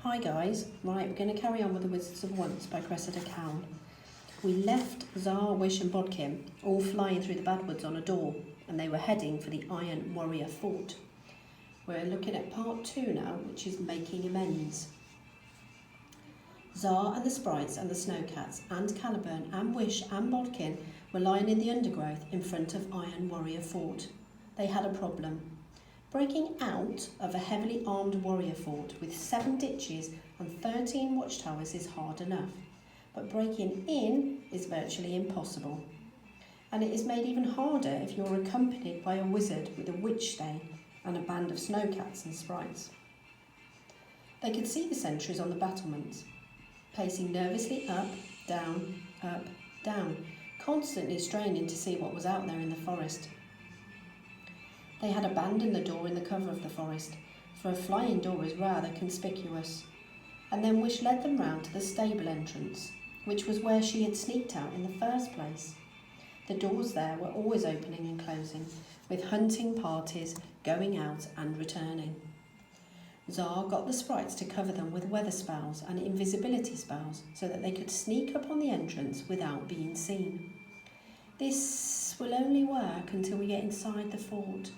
Hi guys, right, we're going to carry on with The Wizards of Once by Cressida Cowell. We left Tsar, Wish and Bodkin all flying through the Badwoods on a door, and they were heading for the Iron Warrior Fort. We're looking at part 2 now, which is Making Amends. Tsar and the Sprites and the Snowcats and Caliburn and Wish and Bodkin were lying in the undergrowth in front of Iron Warrior Fort. They had a problem. Breaking out of a heavily armed warrior fort with 7 ditches and 13 watchtowers is hard enough, but breaking in is virtually impossible. And it is made even harder if you're accompanied by a wizard with a witch stane and a band of snowcats and sprites. They could see the sentries on the battlements, pacing nervously up, down, constantly straining to see what was out there in the forest. They had abandoned the door in the cover of the forest, for a flying door is rather conspicuous, and then Wish led them round to the stable entrance, which was where she had sneaked out in the first place. The doors there were always opening and closing, with hunting parties going out and returning. Tsar got the sprites to cover them with weather spells and invisibility spells so that they could sneak up on the entrance without being seen. This will only work until we get inside the fort.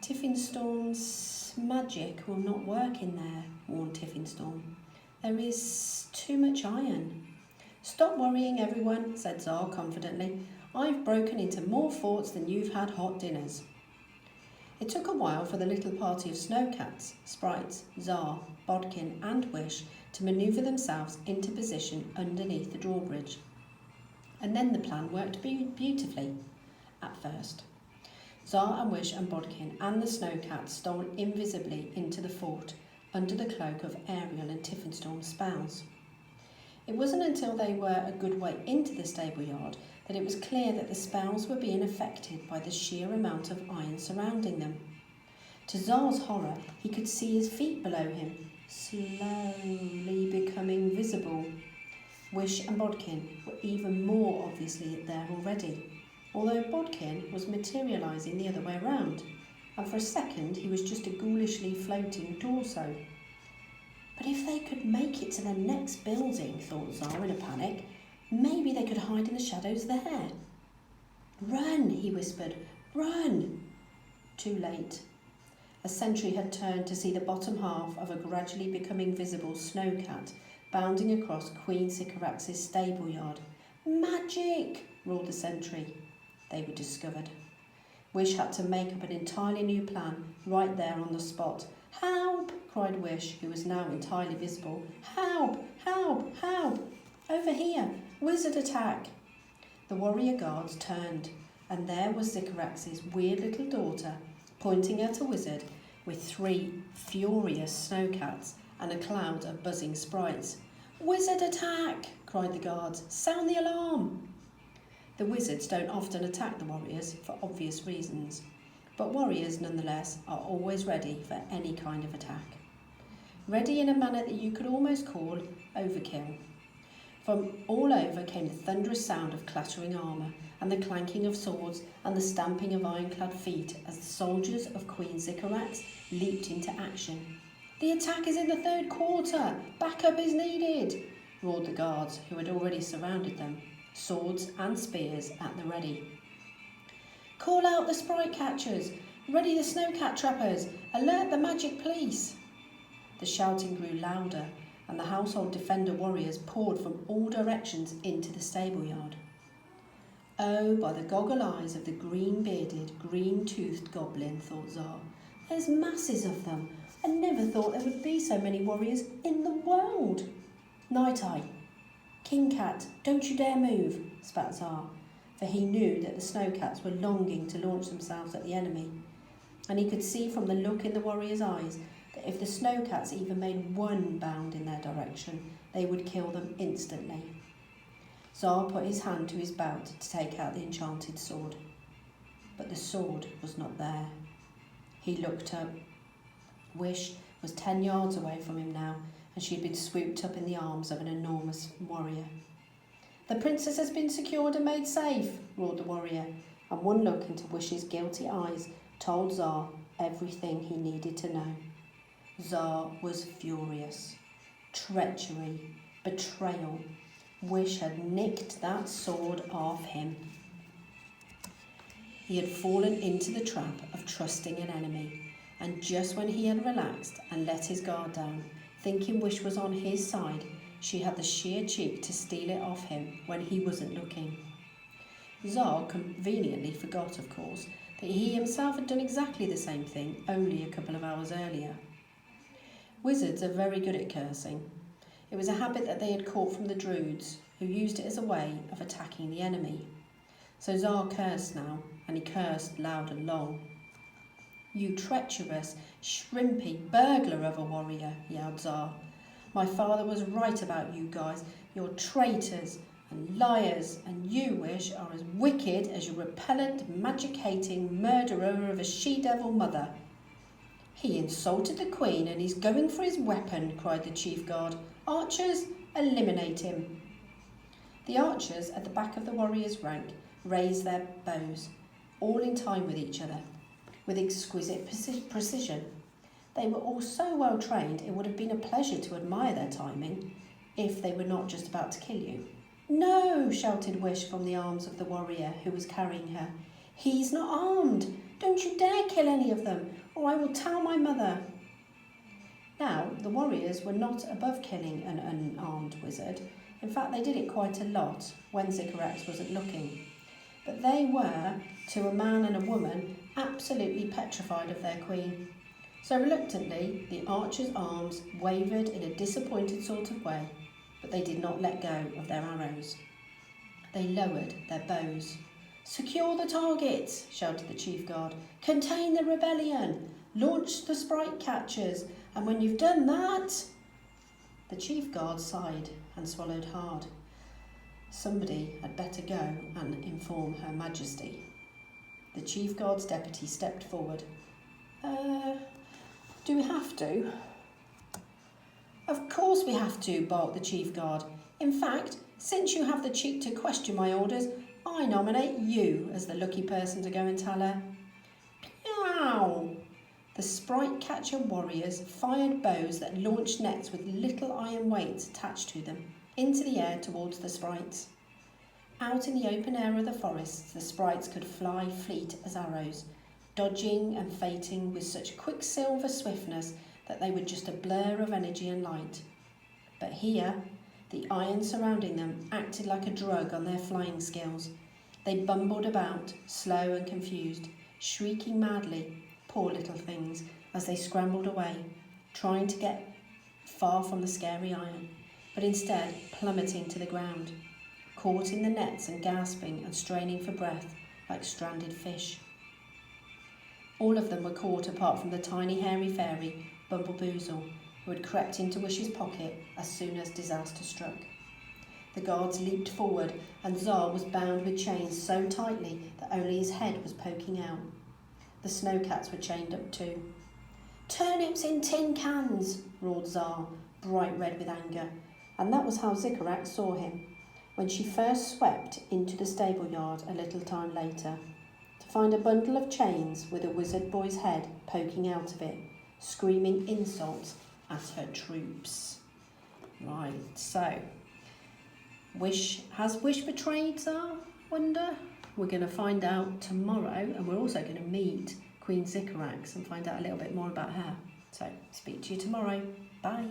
Tiffinstorm's magic will not work in there, warned Tiffinstorm. There is too much iron. Stop worrying, everyone, said Tsar confidently. I've broken into more forts than you've had hot dinners. It took a while for the little party of snowcats, sprites, Tsar, Bodkin and Wish to manoeuvre themselves into position underneath the drawbridge. And then the plan worked beautifully, at first. Tsar and Wish and Bodkin and the snowcats stole invisibly into the fort under the cloak of Ariel and Tiffinstorm's spells. It wasn't until they were a good way into the stable yard that it was clear that the spells were being affected by the sheer amount of iron surrounding them. To Tsar's horror, he could see his feet below him, slowly becoming visible. Wish and Bodkin were even more obviously there already, although Bodkin was materialising the other way round, and for a second he was just a ghoulishly floating torso. But if they could make it to the next building, thought Tsar in a panic, maybe they could hide in the shadows there. Run, he whispered, run! Too late. A sentry had turned to see the bottom half of a gradually becoming visible snowcat bounding across Queen Sycorax's stable yard. Magic! Roared the sentry. They were discovered. Wish had to make up an entirely new plan right there on the spot. Help! Cried Wish, who was now entirely visible. Help! Help! Help! Over here! Wizard attack! The warrior guards turned, and there was Sycorax's weird little daughter, pointing at a wizard with 3 furious snowcats and a cloud of buzzing sprites. Wizard attack! Cried the guards. Sound the alarm! The wizards don't often attack the warriors for obvious reasons, but warriors nonetheless are always ready for any kind of attack. Ready in a manner that you could almost call overkill. From all over came the thunderous sound of clattering armour and the clanking of swords and the stamping of ironclad feet as the soldiers of Queen Sycorax leaped into action. The attack is in the 3rd quarter! Backup is needed! Roared the guards, who had already surrounded them, swords and spears at the ready. Call out the sprite catchers! Ready the snowcat trappers! Alert the magic police! The shouting grew louder, and the household defender warriors poured from all directions into the stable yard. Oh, by the goggle eyes of the green-bearded, green-toothed goblin, thought Tsar. There's masses of them. I never thought there would be so many warriors in the world. Night Eye, King Cat, don't you dare move, spat Tsar, for he knew that the snowcats were longing to launch themselves at the enemy, and he could see from the look in the warriors' eyes that if the snowcats even made one bound in their direction, they would kill them instantly. Tsar put his hand to his belt to take out the enchanted sword, but the sword was not there. He looked up. Wish was 10 yards away from him now, and she had been swooped up in the arms of an enormous warrior. The princess has been secured and made safe, roared the warrior, and one look into Wish's guilty eyes told Tsar everything he needed to know. Tsar was furious. treachery, betrayal. Wish had nicked that sword off him. He had fallen into the trap of trusting an enemy, and just when he had relaxed and let his guard down, thinking Wish was on his side, she had the sheer cheek to steal it off him when he wasn't looking. Tsar conveniently forgot, of course, that he himself had done exactly the same thing only a couple of hours earlier. Wizards are very good at cursing. It was a habit that they had caught from the Druids, who used it as a way of attacking the enemy. So Tsar cursed now, and he cursed loud and long. "You treacherous, shrimpy burglar of a warrior," yelled Tsar. "My father was right about you guys. You're traitors and liars, and you, Wish, are as wicked as your repellent, magic-hating murderer of a she-devil mother." "He insulted the Queen and he's going for his weapon," cried the chief guard. "Archers, eliminate him." The archers at the back of the warriors' rank raised their bows, all in time with each other, with exquisite precision. They were all so well trained it would have been a pleasure to admire their timing, if they were not just about to kill you. "No!" shouted Wish from the arms of the warrior who was carrying her. "He's not armed! Don't you dare kill any of them, or I will tell my mother." Now, the warriors were not above killing an unarmed wizard. In fact, they did it quite a lot when Sycorax wasn't looking. But they were, to a man and a woman, absolutely petrified of their queen. So reluctantly, the archers' arms wavered in a disappointed sort of way, but they did not let go of their arrows. They lowered their bows. "Secure the targets," shouted the chief guard. "Contain the rebellion. Launch the sprite catchers. And when you've done that..." The chief guard sighed and swallowed hard. Somebody had better go and inform Her Majesty. The chief guard's deputy stepped forward. Do we have to?" "Of course we have to," barked the chief guard. "In fact, since you have the cheek to question my orders, I nominate you as the lucky person to go and tell her." Pow! The sprite catcher warriors fired bows that launched nets with little iron weights attached to them into the air towards the sprites. Out in the open air of the forests, the sprites could fly fleet as arrows, dodging and fating with such quicksilver swiftness that they were just a blur of energy and light. But here, the iron surrounding them acted like a drug on their flying skills. They bumbled about, slow and confused, shrieking madly, poor little things, as they scrambled away, trying to get far from the scary iron, but instead plummeting to the ground, caught in the nets and gasping and straining for breath like stranded fish. All of them were caught apart from the tiny hairy fairy, Bumbleboozle, who had crept into Wish's pocket as soon as disaster struck. The guards leaped forward, and Tsar was bound with chains so tightly that only his head was poking out. The snowcats were chained up too. "Turnips in tin cans!" roared Tsar, bright red with anger, and that was how Sycorax saw him, when she first swept into the stable yard a little time later, to find a bundle of chains with a wizard boy's head poking out of it, screaming insults at her troops. Right, so, has Wish betrayed Tsar? Wonder? We're going to find out tomorrow, and we're also going to meet Queen Sycorax and find out a little bit more about her. So, speak to you tomorrow. Bye.